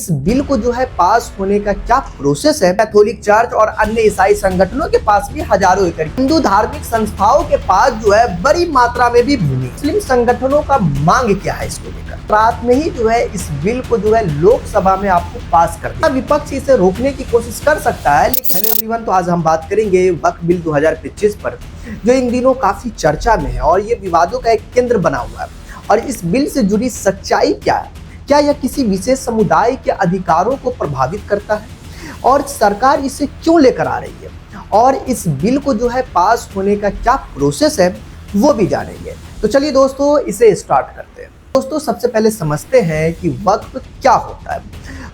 इस बिल को जो है पास होने का क्या प्रोसेस है। कैथोलिक चर्च और अन्य ईसाई संगठनों के पास भी हजारों एकड़, हिंदू धार्मिक संस्थाओं के पास जो है बड़ी मात्रा में भी भूमि। मुस्लिम संगठनों का मांग क्या है इसको लेकर। रात में ही जो है इस बिल को जो है लोकसभा में आपको पास करना। विपक्ष इसे रोकने की कोशिश कर सकता है, लेकिन हेलो एवरीवन, तो आज हम बात करेंगे वक्फ बिल 2025 पर, जो इन दिनों काफी चर्चा में है और ये विवादों का एक केंद्र बना हुआ है। और इस बिल से जुड़ी सच्चाई क्या है, क्या यह किसी विशेष समुदाय के अधिकारों को प्रभावित करता है और सरकार इसे क्यों लेकर आ रही है, और इस बिल को जो है पास होने का क्या प्रोसेस है वो भी जानेंगे। तो चलिए दोस्तों, इसे स्टार्ट करते हैं। दोस्तों, सबसे पहले समझते हैं कि वक्फ क्या होता है।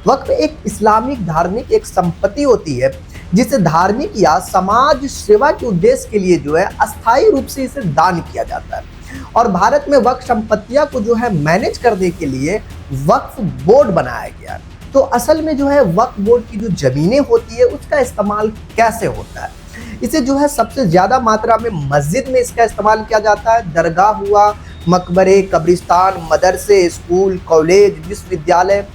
वक्फ एक इस्लामिक धार्मिक एक संपत्ति होती है जिसे धार्मिक या समाज सेवा के उद्देश्य के लिए जो है अस्थायी रूप से इसे दान किया जाता है। और भारत में वक्फ संपत्तियां को जो है मैनेज करने के लिए वक्फ बोर्ड बनाया गया। तो असल में जो है वक्फ बोर्ड की जो जमीनें होती है उसका इस्तेमाल कैसे होता है। इसे जो है सबसे ज्यादा मात्रा में मस्जिद में इसका इस्तेमाल किया जाता है। दरगाह हुआ, मकबरे, कब्रिस्तान, मदरसे, स्कूल, कॉलेज, विश्वविद्यालय,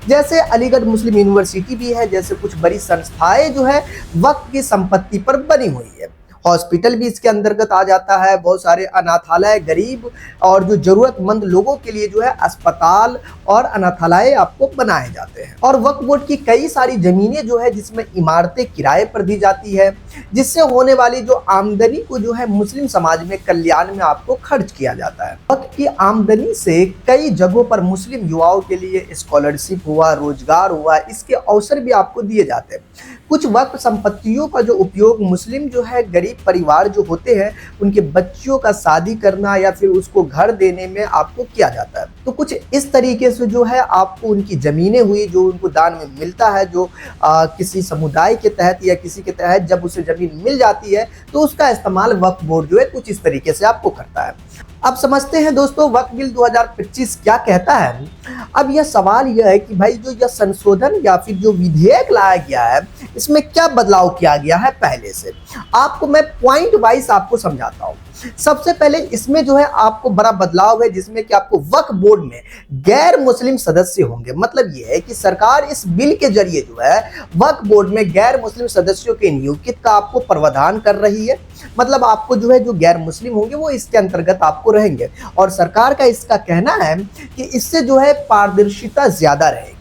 जैसे अलीगढ़ मुस्लिम यूनिवर्सिटी भी है, जैसे कुछ बड़ी संस्थाएं जो है वक्फ की संपत्ति पर बनी हुई है। हॉस्पिटल भी इसके अंतर्गत आ जाता है। बहुत सारे अनाथालय, गरीब और जो जरूरतमंद लोगों के लिए जो है अस्पताल और अनाथालय आपको बनाए जाते हैं। और वक्फ बोर्ड की कई सारी जमीनें जो है जिसमें इमारतें किराए पर दी जाती है, जिससे होने वाली जो आमदनी को जो है मुस्लिम समाज में कल्याण में आपको खर्च किया जाता है। वक्फ की आमदनी से कई जगहों पर मुस्लिम युवाओं के लिए स्कॉलरशिप हुआ, रोजगार हुआ, इसके अवसर भी आपको दिए जाते हैं। कुछ वक्फ संपत्तियों का जो उपयोग मुस्लिम जो है गरीब परिवार जो होते हैं उनके बच्चों का शादी करना या फिर उसको घर देने में आपको किया जाता है। तो कुछ इस तरीके से जो है आपको उनकी जमीनें हुई जो उनको दान में मिलता है, जो किसी समुदाय के तहत या किसी के तहत जब उसे जमीन मिल जाती है तो उसका इस्तेमाल वक्फ बोर्ड जो है कुछ इस तरीके से आपको करता है। अब समझते हैं दोस्तों वक्फ बिल 2025 क्या कहता है। अब यह सवाल यह है कि भाई जो यह संशोधन या फिर जो विधेयक लाया गया है इसमें क्या बदलाव किया गया है पहले से। आपको मैं पॉइंट वाइज आपको समझाता हूँ। सबसे पहले इसमें जो है आपको बड़ा बदलाव है जिसमें कि आपको वक्फ बोर्ड में गैर मुस्लिम सदस्य होंगे। मतलब यह है कि सरकार इस बिल के जरिए जो है वक्फ बोर्ड में गैर मुस्लिम सदस्यों के नियुक्ति का आपको प्रावधान कर रही है। मतलब आपको जो है जो गैर मुस्लिम होंगे वो इसके अंतर्गत आपको रहेंगे। और सरकार का इसका कहना है कि इससे जो है पारदर्शिता ज्यादा रहेगी।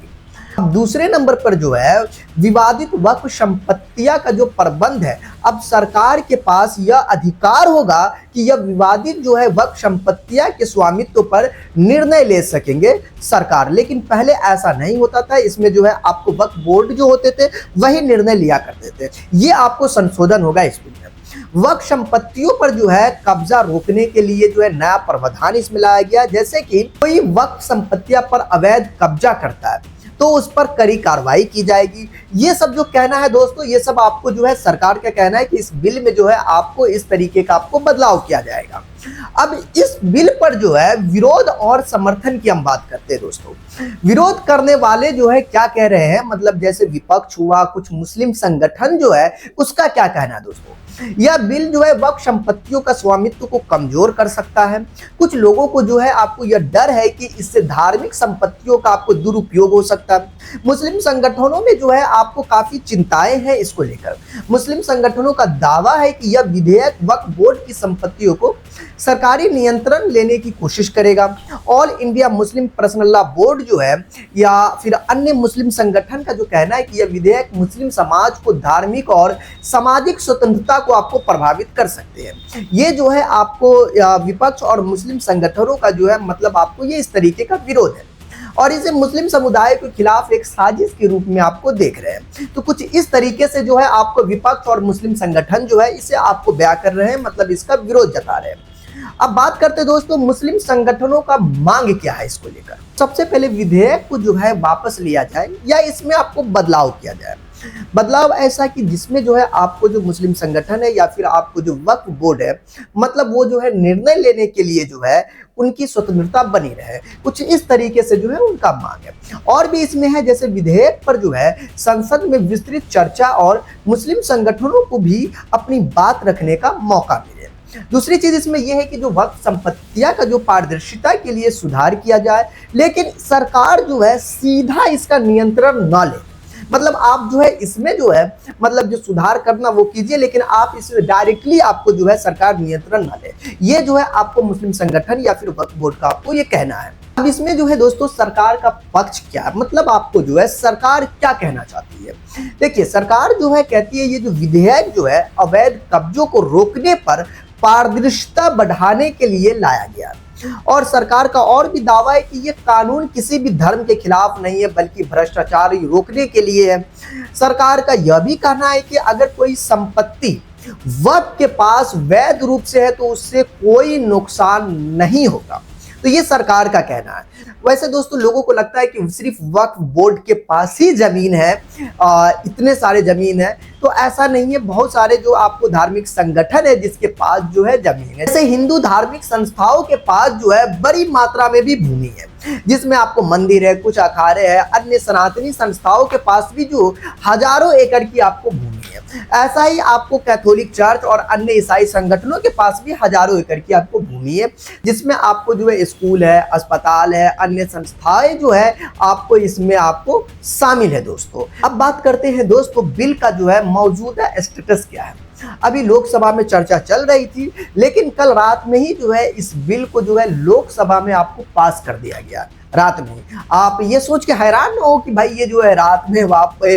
अब दूसरे नंबर पर जो है विवादित वक्फ संपत्तियां का जो प्रबंध है, अब सरकार के पास यह अधिकार होगा कि यह विवादित जो है वक्फ संपत्तियां के स्वामित्व पर निर्णय ले सकेंगे सरकार। लेकिन पहले ऐसा नहीं होता था। इसमें जो है आपको वक्फ बोर्ड जो होते थे वही निर्णय लिया करते थे। ये आपको संशोधन होगा इस बिल में। वक्फ संपत्तियों पर जो है कब्जा रोकने के लिए जो है नया प्रावधान इसमें लाया गया। जैसे कि कोई वक्फ संपत्तियां पर अवैध कब्जा करता है तो उस पर कड़ी कार्रवाई की जाएगी। ये सब जो कहना है दोस्तों, ये सब आपको जो है सरकार का कहना है कि इस बिल में जो है आपको इस तरीके का आपको बदलाव किया जाएगा। अब इस बिल पर जो है विरोध और समर्थन की हम बात करते हैं दोस्तों। विरोध करने वाले जो है क्या कह रहे हैं, मतलब जैसे विपक्ष हुआ, कुछ मुस्लिम संगठन जो है उसका क्या कहना है दोस्तों। यह बिल जो है वक्फ संपत्तियों का स्वामित्व को कमजोर कर सकता है। कुछ लोगों को जो है आपको यह डर है कि इससे धार्मिक संपत्तियों का आपको दुरुपयोग हो सकता है। मुस्लिम संगठनों में जो है आपको काफी चिंताएं हैं इसको लेकर। मुस्लिम संगठनों का दावा है कि यह विधेयक वक्फ बोर्ड की संपत्तियों को सरकारी नियंत्रण लेने की कोशिश करेगा। All India Muslim personal law board जो है या फिर अन्य मुस्लिम संगठन का जो कहना है कि यह विधेयक मुस्लिम समाज को धार्मिक और सामाजिक स्वतंत्रता को आपको प्रभावित कर सकते हैं। ये जो है आपको विपक्ष और मुस्लिम संगठनों का जो है मतलब आपको ये इस तरीके का विरोध है और इसे मुस्लिम समुदाय के खिलाफ एक साजिश के रूप में आपको देख रहे हैं। तो कुछ इस तरीके से जो है आपको विपक्ष और मुस्लिम संगठन जो है इसे आपको बयां कर रहे हैं, मतलब इसका विरोध जता रहे हैं। अब बात करते हैं दोस्तों मुस्लिम संगठनों का मांग क्या है इसको लेकर। सबसे पहले विधेयक को जो है वापस लिया जाए या इसमें आपको बदलाव किया जाए। बदलाव ऐसा कि जिसमें जो है आपको जो मुस्लिम संगठन है या फिर आपको जो वक्फ बोर्ड है, मतलब वो जो है निर्णय लेने के लिए जो है उनकी स्वतंत्रता बनी रहे। कुछ इस तरीके से जो है उनका मांग है। और भी इसमें है जैसे विधेयक पर जो है संसद में विस्तृत चर्चा और मुस्लिम संगठनों को भी अपनी बात रखने का मौका मिले। दूसरी चीज इसमें यह है कि जो वक्फ संपत्तियां का जो पारदर्शिता के लिए सुधार किया जाए, लेकिन सरकार जो है सीधा इसका नियंत्रण न ले। मतलब आप जो है इसमें जो है मतलब जो सुधार करना वो कीजिए, लेकिन आप इसमें डायरेक्टली आपको जो है सरकार नियंत्रण ना ले। ये जो है आपको मुस्लिम संगठन या फिर वक्फ बोर्ड का आपको ये कहना है। अब इसमें जो है दोस्तों सरकार का पक्ष क्या है, मतलब आपको जो है सरकार क्या कहना चाहती है। देखिए सरकार जो है कहती है ये जो विधेयक जो है अवैध कब्जों को रोकने पर पारदर्शिता बढ़ाने के लिए लाया गया, और सरकार का और भी दावा है कि ये कानून किसी भी धर्म के खिलाफ नहीं है बल्कि भ्रष्टाचार रोकने के लिए है। सरकार का यह भी कहना है कि अगर कोई संपत्ति वक्फ के पास वैध रूप से है तो उससे कोई नुकसान नहीं होगा। तो ये सरकार का कहना है। वैसे दोस्तों लोगों को लगता है कि सिर्फ वक्फ बोर्ड के पास ही जमीन है, इतने सारे जमीन है, तो ऐसा नहीं है। बहुत सारे जो आपको धार्मिक संगठन है जिसके पास जो है जमीन है। जैसे हिंदू धार्मिक संस्थाओं के पास जो है बड़ी मात्रा में भी भूमि है, जिसमें आपको मंदिर है, कुछ अखाड़े हैं, अन्य सनातनी संस्थाओं के पास भी जो हजारों एकड़ की आपको भूमि है। ऐसा ही आपको कैथोलिक चर्च और अन्य ईसाई संगठनों के पास भी हजारों एकड़ की आपको भूमि है, जिसमें आपको जो है स्कूल है, अस्पताल है, अन्य संस्थाएं जो है आपको इसमें आपको शामिल है। दोस्तों अब बात करते हैं दोस्तों बिल का जो है मौजूदा स्टेटस क्या है। अभी लोकसभा में चर्चा चल रही थी, लेकिन कल रात में ही जो है इस बिल को जो है लोकसभा में आपको पास कर दिया गया। रात में आप ये सोच के हैरान हो कि भाई ये जो है रात में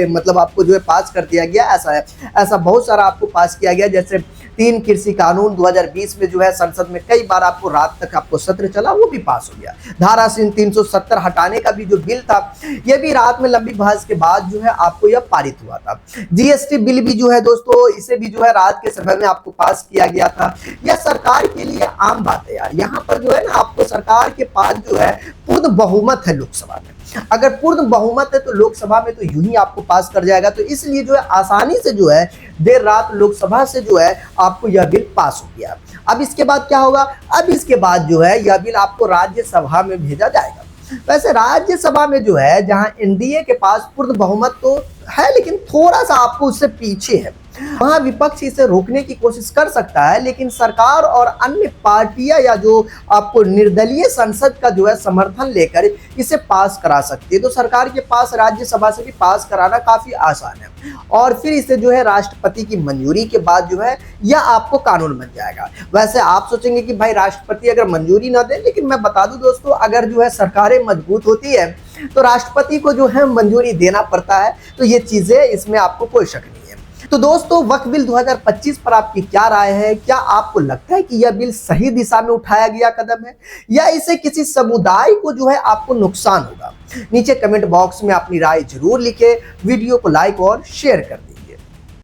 मतलब आपको जो है पास कर दिया गया। ऐसा है, ऐसा बहुत सारा आपको पास किया गया। जैसे 3 कृषि कानून 2020 में जो है संसद में कई बार आपको रात तक आपको सत्र चला, वो भी पास हो गया। धारा 370 हटाने का भी जो बिल था ये भी रात में लंबी बहस के बाद जो है आपको यह पारित हुआ था। जीएसटी बिल भी जो है दोस्तों इसे भी जो है रात के समय में आपको पास किया गया था। यह सरकार के लिए आम बात है यार। यहाँ पर जो है ना आपको सरकार के पास जो है पूर्ण बहुमत है लोकसभा में। अगर पूर्ण बहुमत है तो लोकसभा में तो यूं ही आपको पास कर जाएगा। तो इसलिए जो है आसानी से जो है देर रात लोकसभा से जो है आपको यह बिल पास हो गया। अब इसके बाद क्या होगा, अब इसके बाद जो है यह बिल आपको राज्यसभा में भेजा जाएगा। वैसे राज्यसभा में जो है जहां एनडीए के पास पूर्ण बहुमत तो है, लेकिन थोड़ा सा आपको उससे पीछे है, वहां विपक्ष इसे रोकने की कोशिश कर सकता है, लेकिन सरकार और अन्य पार्टियां या जो आपको निर्दलीय संसद का जो है समर्थन लेकर इसे पास करा सकती है। तो सरकार के पास राज्यसभा से भी पास कराना काफी आसान है, और फिर इसे जो है राष्ट्रपति की मंजूरी के बाद जो है यह आपको कानून बन जाएगा। वैसे आप सोचेंगे कि भाई राष्ट्रपति अगर मंजूरी ना दे, लेकिन मैं बता दूं दोस्तों अगर जो है सरकारें मजबूत होती है तो राष्ट्रपति को जो है मंजूरी देना पड़ता है। तो ये चीजें इसमें आपको कोई शक नहीं है। तो दोस्तों वक्फ बिल 2025 पर आपकी क्या राय है? क्या आपको लगता है कि यह बिल सही दिशा में उठाया गया कदम है, या इसे किसी समुदाय को जो है आपको नुकसान होगा? नीचे कमेंट बॉक्स में अपनी राय जरूर लिखें, वीडियो को लाइक और शेयर कर दें।